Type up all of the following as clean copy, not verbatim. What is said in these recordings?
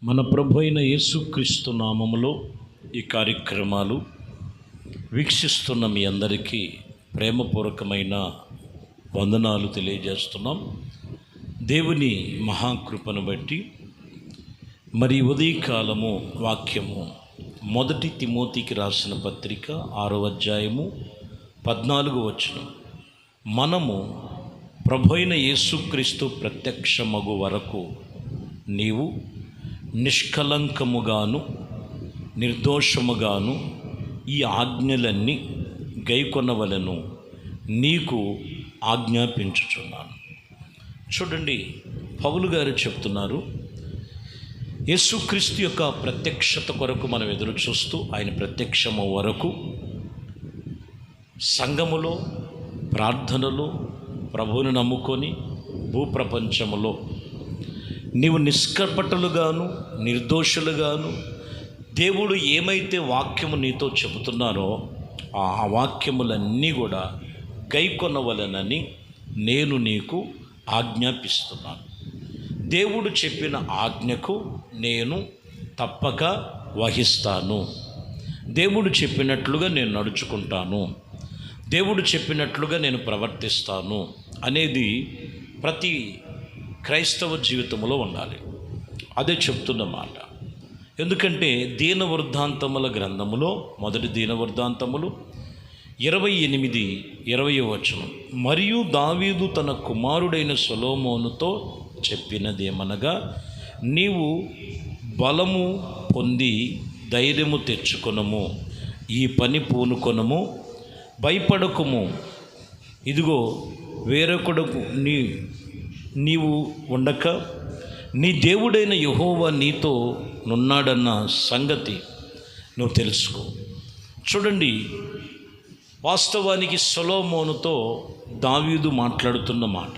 మన ప్రభు అయిన యేసుక్రీస్తు నామములో ఈ కార్యక్రమాలు వీక్షిస్తున్న మీ అందరికీ ప్రేమపూర్వకమైన వందనాలు తెలియజేస్తున్నాం. దేవుని మహాకృపను బట్టి మరి ఉదయకాలము వాక్యము 1 తిమోతికి రాసిన పత్రిక 6వ అధ్యాయము 14వ వచనం. మనము ప్రభు అయిన యేసుక్రీస్తు ప్రత్యక్షమగు వరకు నీవు నిష్కలంకముగాను నిర్దోషముగాను ఈ ఆజ్ఞలన్నీ గైకొనవలెను నీకు ఆజ్ఞాపించుచున్నాను. చూడండి, పౌలు గారు చెప్తున్నారు, యేసుక్రీస్తు యొక్క ప్రత్యక్షత కొరకు మనం ఎదురు చూస్తూ ఆయన ప్రత్యక్షము వరకు సంఘములో ప్రార్థనలో ప్రభువుని నమ్ముకొని భూప్రపంచములో నీవు నిష్కపటులుగాను నిర్దోషులుగాను దేవుడు ఏమైతే వాక్యము నీతో చెబుతున్నారో ఆ వాక్యములన్నీ కూడా గైకొనవలెనని నేను నీకు ఆజ్ఞాపిస్తున్నాను. దేవుడు చెప్పిన ఆజ్ఞకు నేను తప్పక వహిస్తాను. దేవుడు చెప్పినట్లుగా నేను నడుచుకుంటాను. దేవుడు చెప్పినట్లుగా నేను ప్రవర్తిస్తాను అనేది ప్రతి క్రైస్తవ జీవితంలో ఉండాలి. అదే చెప్తున్న మాట. ఎందుకంటే దీనవృద్ధాంతముల గ్రంథములో 1 దీనవృద్ధాంతములు 28:20 వచనం, మరియు దావీదు తన కుమారుడైన సొలొమోనుతో చెప్పినదేమనగా, నీవు బలము పొంది ధైర్యము తెచ్చుకొనము, ఈ పని పూనుకొనము, భయపడకుము. ఇదిగో వేరొకడు నీవు ఉండక నీ దేవుడైన యెహోవా నీతో నున్నాడన్న సంగతి నువ్వు తెలుసుకో. చూడండి, వాస్తవానికి సొలొమోనుతో దావీదు మాట్లాడుతున్న మాట,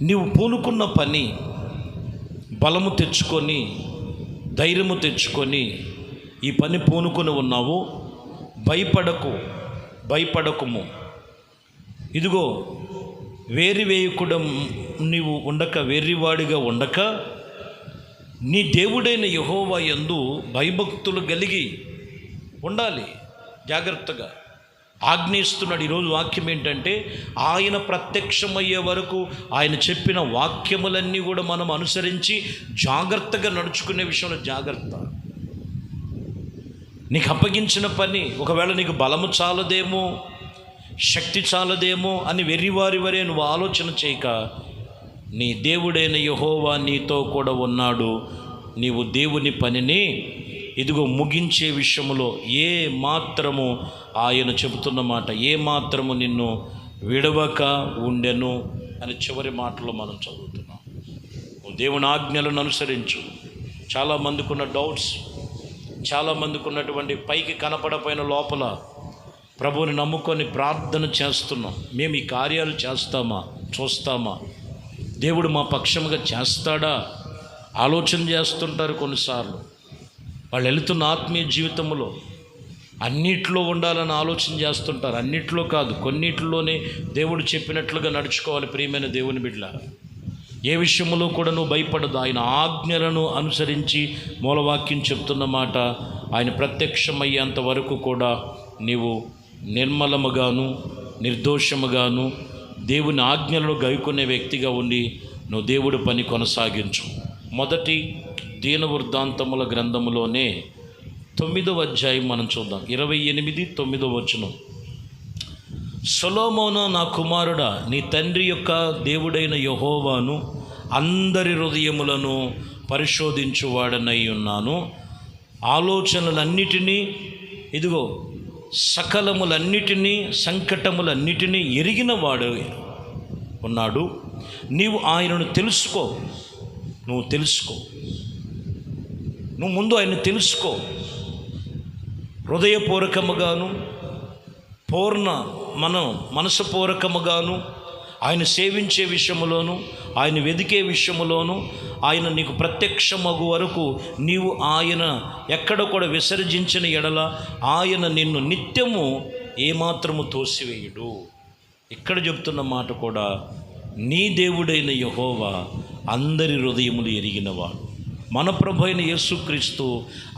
నీవు పూనుకున్న పని బలము తెచ్చుకొని ధైర్యము తెచ్చుకొని ఈ పని పూనుకొని ఉన్నావు, భయపడకుము. ఇదిగో వేయకుండా నీవు ఉండక, వెర్రివాడిగా ఉండక నీ దేవుడైన యెహోవా యందు భయభక్తులు కలిగి ఉండాలి. జాగ్రత్తగా ఆజ్ఞయిస్తున్నాడు. ఈరోజు వాక్యం ఏంటంటే, ఆయన ప్రత్యక్షమయ్యే వరకు ఆయన చెప్పిన వాక్యములన్నీ కూడా మనం అనుసరించి జాగ్రత్తగా నడుచుకునే విషయంలో జాగ్రత్త. నీకు అప్పగించిన పని ఒకవేళ నీకు బలము చాలదేమో, శక్తి చాలదేమో అని వెర్రివారి వరే నువ్వు ఆలోచన చేయక, నీ దేవుడైన యెహోవా నీతో కూడా ఉన్నాడు. నీవు దేవుని పనిని ఇదిగో ముగించే విషయంలో ఏ మాత్రము ఆయన చెబుతున్న మాట, ఏ మాత్రము నిన్ను విడవక ఉండెను అని చివరి మాటలో మనం చదువుతున్నాం. దేవుని ఆజ్ఞలను అనుసరించు. చాలామందికి ఉన్న డౌట్స్, చాలామందికి ఉన్నటువంటి పైకి కనపడపోయిన లోపల ప్రభువుని నమ్ముకొని ప్రార్థన చేస్తున్నాం. మేము ఈ కార్యాలు చూస్తామా, దేవుడు మా పక్షముగా చేస్తాడా ఆలోచన చేస్తుంటారు. కొన్నిసార్లు వాళ్ళు వెళుతున్న ఆత్మీయ జీవితంలో అన్నిట్లో ఉండాలని ఆలోచన చేస్తుంటారు. అన్నిట్లో కాదు, కొన్నిట్లోనే దేవుడు చెప్పినట్లుగా నడుచుకోవాలి. ప్రియమైన దేవుని బిడ్డ, ఏ విషయంలో కూడా నువ్వు భయపడదు. ఆయన ఆజ్ఞలను అనుసరించి మూలవాక్యం చెప్తున్న మాట, ఆయన ప్రత్యక్షమయ్యేంత వరకు కూడా నీవు నిర్మలముగాను నిర్దోషముగాను దేవుని ఆజ్ఞలను గైకొనే వ్యక్తిగా ఉండి నువ్వు దేవుడి పని కొనసాగించు. 1 దీనవృద్ధాంతముల గ్రంథములోనే 9వ అధ్యాయం మనం చూద్దాం. 28:9 వచనం. సొలొమోను నా కుమారుడా, నీ తండ్రి యొక్క దేవుడైన యెహోవాను అందరి హృదయములను పరిశోధించువాడనై ఉన్నాను. ఆలోచనలన్నిటినీ, ఇదిగో సకలములన్నిటినీ, సంకటములన్నిటినీ ఎరిగిన వాడు ఉన్నాడు. నీవు ఆయనను తెలుసుకో. నువ్వు ముందు ఆయన తెలుసుకో. హృదయపూర్వకముగాను మనసుపూర్వకముగాను ఆయన సేవించే విషయములోను, ఆయన వెదికే విషయములోను, ఆయన నీకు ప్రత్యక్షమగు వరకు నీవు ఆయన ఎక్కడ కూడా విసర్జించిన ఎడల ఆయన నిన్ను నిత్యము ఏమాత్రము తోసివేయుడు. ఇక్కడ చెప్తున్న మాట కూడా, నీ దేవుడైన యెహోవా అందరి హృదయములు ఎరిగినవాడు. మన ప్రభు అయిన యేసుక్రీస్తు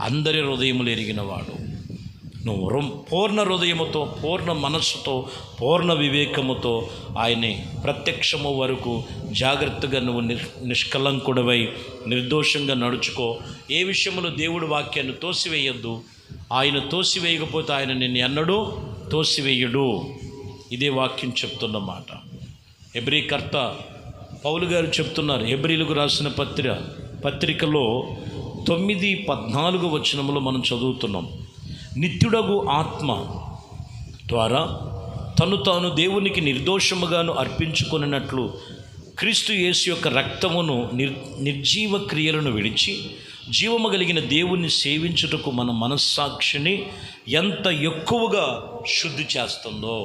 అందరి హృదయములు ఎరిగినవాడు. నువ్వు పూర్ణ హృదయముతో, పూర్ణ మనస్సుతో, పూర్ణ వివేకముతో ఆయన్ని ప్రత్యక్షము వరకు జాగ్రత్తగా నువ్వు నిష్కలంకుడవై నిర్దోషంగా నడుచుకో. ఏ విషయంలో దేవుడి వాక్యాన్ని తోసివేయద్దు. ఆయన తోసివేయకపోతే ఆయన నిన్ను ఎన్నడూ తోసివేయడు. ఇదే వాక్యం చెప్తున్నమాట. హెబ్రీకర్త పౌలు గారు చెప్తున్నారు. హెబ్రీలకు రాసిన పత్రికలో 9:14 వచనములో మనం చదువుతున్నాం. నిత్యుడగు ఆత్మ ద్వారా తను తాను దేవునికి నిర్దోషముగాను అర్పించుకొనినట్లు క్రీస్తు యేసు యొక్క రక్తమును నిర్జీవ క్రియలను విడిచి జీవము కలిగిన దేవుణ్ణి సేవించుటకు మన మనస్సాక్షిని ఎంత ఎక్కువగా శుద్ధి చేస్తుందో.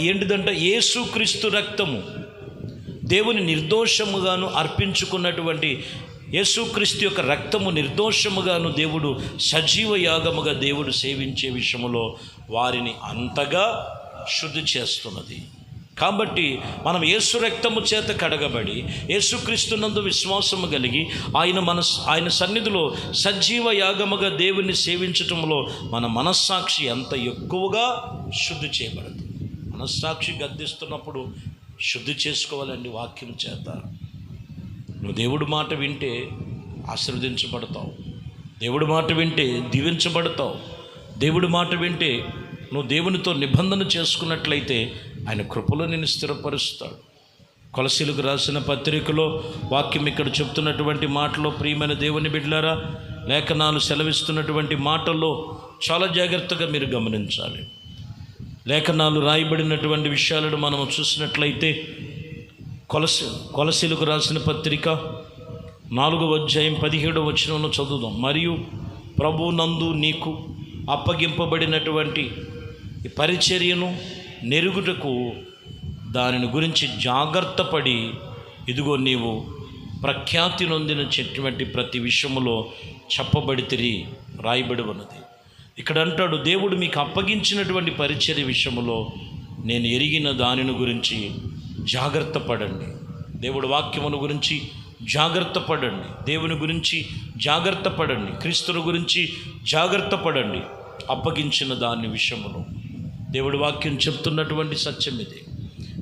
ఏంటిదంటే యేసుక్రీస్తు రక్తము, దేవుని నిర్దోషముగాను అర్పించుకున్నటువంటి యేసుక్రీస్తు యొక్క రక్తము నిర్దోషముగాను దేవుడు సజీవ యాగముగా దేవుడు సేవించే విషయంలో వారిని అంతగా శుద్ధి చేస్తున్నది. కాబట్టి మనం యేసు రక్తము చేత కడగబడి యేసుక్రీస్తునందు విశ్వాసము కలిగి ఆయన సన్నిధిలో సజీవ యాగముగా దేవుని సేవించటంలో మన మనస్సాక్షి ఎంత ఎక్కువగా శుద్ధి చేయబడదు. మనస్సాక్షి గద్దిస్తున్నప్పుడు శుద్ధి చేసుకోవాలండి వాక్యం చేత. నువ్వు దేవుడి మాట వింటే ఆశీర్వదించబడతావు. దేవుడి మాట వింటే దీవించబడతావు. దేవుడి మాట వింటే నువ్వు దేవునితో నిబంధన చేసుకున్నట్లయితే ఆయన కృపలో నిన్ను స్థిరపరుస్తాడు. కొలసీలకు రాసిన పత్రికలో వాక్యం ఇక్కడ చెప్తున్నటువంటి మాటలో, ప్రియమైన దేవుని బిడ్డలారా, లేఖనాలు సెలవిస్తున్నటువంటి మాటల్లో చాలా జాగ్రత్తగా మీరు గమనించాలి. లేఖనాలు రాయబడినటువంటి విషయాలను మనం చూసినట్లయితే కొలసీలకు రాసిన పత్రిక 4:17 చదువుదాం. మరియు ప్రభునందు నీకు అప్పగింపబడినటువంటి ఈ పరిచర్యను నెరుగుటకు దానిని గురించి జాగ్రత్త పడి, ఇదిగో నీవు ప్రఖ్యాతి నొందినటువంటి ప్రతి విషయములో చెప్పబడితిరి రాయబడి ఉన్నది. ఇక్కడ అంటాడు, దేవుడు మీకు అప్పగించినటువంటి పరిచర్య విషయములో నేను ఎరిగిన దానిని గురించి జాగ్రత్త పడండి. దేవుడి వాక్యమును గురించి జాగ్రత్త పడండి. దేవుని గురించి జాగ్రత్త పడండి. క్రీస్తుని గురించి జాగ్రత్త పడండి. అప్పగించిన దాని విషయములో దేవుడి వాక్యం చెప్తున్నటువంటి సత్యం ఇది.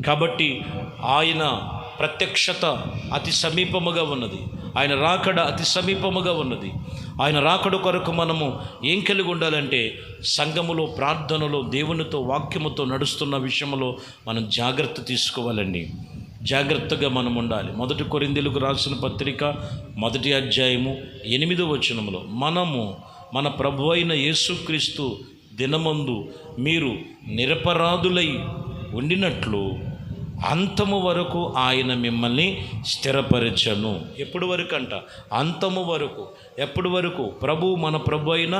కాబట్టి ఆయన ప్రత్యక్షత అతి సమీపముగా ఉన్నది. ఆయన రాకడ అతి సమీపముగా ఉన్నది. ఆయన రాకడ కొరకు మనము ఏం కలిగి ఉండాలంటే, సంఘములో, ప్రార్థనలో, దేవునితో, వాక్యముతో నడుస్తున్న విషయంలో మనం జాగ్రత్త తీసుకోవాలండి. జాగ్రత్తగా మనం ఉండాలి. 1 కొరింథీయులకు రాసిన పత్రిక 1వ అధ్యాయము 8వ వచనములో, మనము మన ప్రభు అయిన యేసుక్రీస్తు దినమందు మీరు నిరపరాధులై ఉండినట్లు అంతము వరకు ఆయన మిమ్మల్ని స్థిరపరచను. ఎప్పుడు వరకు అంట? అంతము వరకు. ఎప్పుడు వరకు? మన ప్రభు అయిన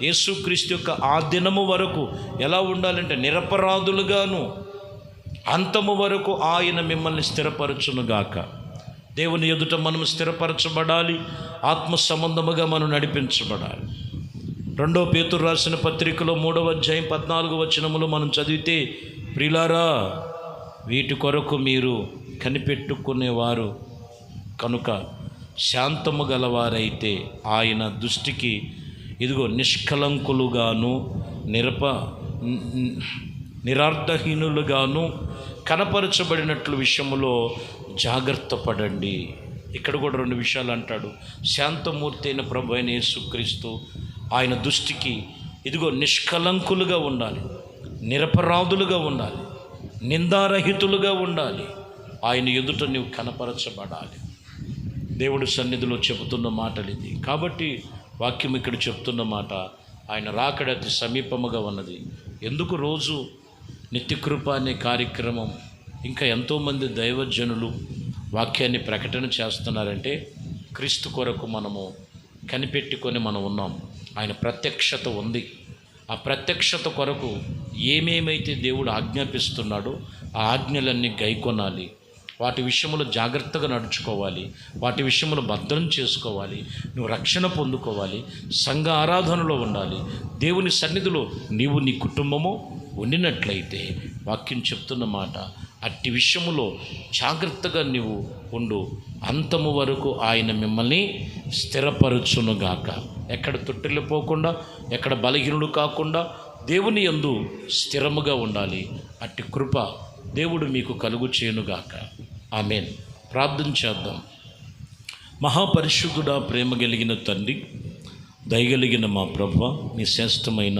యేసుక్రీస్తు యొక్క ఆ దినము వరకు ఎలా ఉండాలంటే నిరపరాధులుగాను అంతము వరకు ఆయన మిమ్మల్ని స్థిరపరచునుగాక. దేవుని ఎదుట మనం స్థిరపరచబడాలి. ఆత్మ సంబంధముగా మనం నడిపించబడాలి. 2 పేతురు రాసిన పత్రికలో 3వ అధ్యాయం 14వ వచనములో మనం చదివితే, ప్రియులారా, వీటి కొరకు మీరు కనిపెట్టుకునేవారు కనుక శాంతము గలవారైతే ఆయన దృష్టికి ఇదిగో నిష్కలంకులుగాను నిరార్థహీనులుగాను కనపరచబడినట్లు విషయములో జాగ్రత్త పడండి. ఇక్కడ కూడా 2 విషయాలు అంటాడు. శాంతమూర్తి అయిన ప్రభు అయిన యేసుక్రీస్తు ఆయన దృష్టికి ఇదిగో నిష్కలంకులుగా ఉండాలి, నిరపరాధులుగా ఉండాలి, నిందారహితులుగా ఉండాలి. ఆయన ఎదుట నీవు కనపరచబడాలి. దేవుడి సన్నిధిలో చెబుతున్న మాటలు ఇది. కాబట్టి వాక్యం ఇక్కడ చెప్తున్న మాట, ఆయన రాకడ అతి సమీపముగా ఉన్నది. ఎందుకు రోజు నిత్యకృప అనే కార్యక్రమం ఇంకా ఎంతోమంది దైవజనులు వాక్యాన్ని ప్రకటన చేస్తున్నారంటే, క్రీస్తు కొరకు మనము కనిపెట్టుకొని మనం ఉన్నాం. ఆయన ప్రత్యక్షత ఉంది. ఆ ప్రత్యక్షత కొరకు ఏమేమైతే దేవుడు ఆజ్ఞాపిస్తున్నాడో ఆ ఆజ్ఞలన్నీ గైకొనాలి. వాటి విషయంలో జాగ్రత్తగా నడుచుకోవాలి. వాటి విషయంలో భద్రం చేసుకోవాలి. నువ్వు రక్షణ పొందుకోవాలి. సంఘ ఆరాధనలో ఉండాలి. దేవుని సన్నిధిలో నీవు నీ కుటుంబము ఉండినట్లయితే వాక్యం చెప్తున్న మాట, అట్టి విషయములో జాగ్రత్తగా నీవు ఉండు, అంతము వరకు ఆయన మిమ్మల్ని స్థిరపరచునుగాక. ఎక్కడ తొట్టిల్లిపోకుండా, ఎక్కడ బలహీనుడు కాకుండా దేవుని యందు స్థిరముగా ఉండాలి. అట్టి కృప దేవుడు మీకు కలుగు చేయునుగాక. ఆమేన్. ప్రార్థన చేద్దాం. మహాపరిశుద్ధుడా, ప్రేమ కలిగిన తండ్రి, దయగలిగిన మా ప్రభువా, మీ శ్రేష్టమైన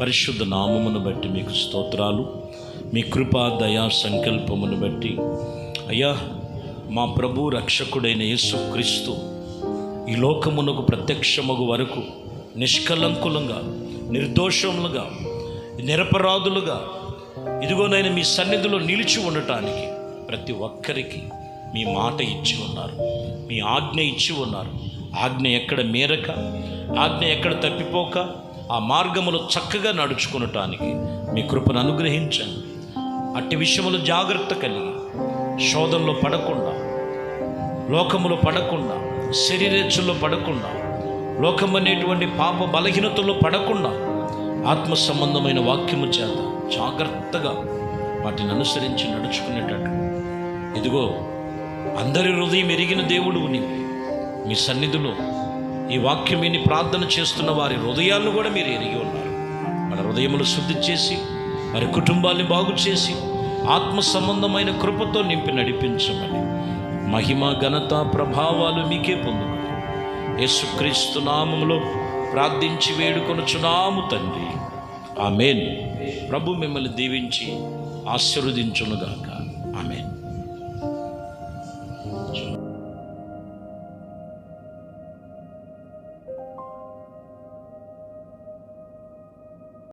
పరిశుద్ధ నామమును బట్టి మీకు స్తోత్రాలు. మీ కృపా దయా సంకల్పమును బట్టి అయ్యా, మా ప్రభు రక్షకుడైన యేసుక్రీస్తు ఈ లోకమునకు ప్రత్యక్షమగు వరకు నిష్కలంకులంగా, నిర్దోషములుగా, నిరపరాధులుగా ఇదిగోనైనా మీ సన్నిధిలో నిలిచి ఉండటానికి ప్రతి ఒక్కరికి మీ మాట ఇచ్చి ఉన్నారు, మీ ఆజ్ఞ ఇచ్చి ఉన్నారు. ఆజ్ఞ ఎక్కడ మేరక, ఆజ్ఞ ఎక్కడ తప్పిపోక ఆ మార్గములో చక్కగా నడుచుకునటానికి మీ కృపను అనుగ్రహించండి. అట్టి విషయములు జాగ్రత్త కలిగి శోధనలో పడకుండా, లోకములో పడకుండా, శరీరేచ్ఛల్లో పడకుండా, లోకం అనేటువంటి పాప బలహీనతలో పడకుండా ఆత్మ సంబంధమైన వాక్యము చేత జాగ్రత్తగా వాటిని అనుసరించి నడుచుకునేటట్టు ఇదిగో అందరి హృదయం ఎరిగిన దేవుడు నీవే. మీ సన్నిధిలో ఈ వాక్యం విని ప్రార్థన చేస్తున్న వారి హృదయాలను కూడా మీరు ఎరిగి ఉన్నారు. మన హృదయములు శుద్ధి చేసి, వారి కుటుంబాన్ని బాగు చేసి, ఆత్మ సంబంధమైన కృపతో నింపి నడిపించమని మహిమ, ఘనత, ప్రభావాలు మీకే పొందుకుని యేసుక్రీస్తు నామములో ప్రార్థించి వేడుకొనుచున్నాము తండ్రి. ఆమేన్. ప్రభు మిమ్మల్ని దీవించి ఆశీర్వదించునుగాక.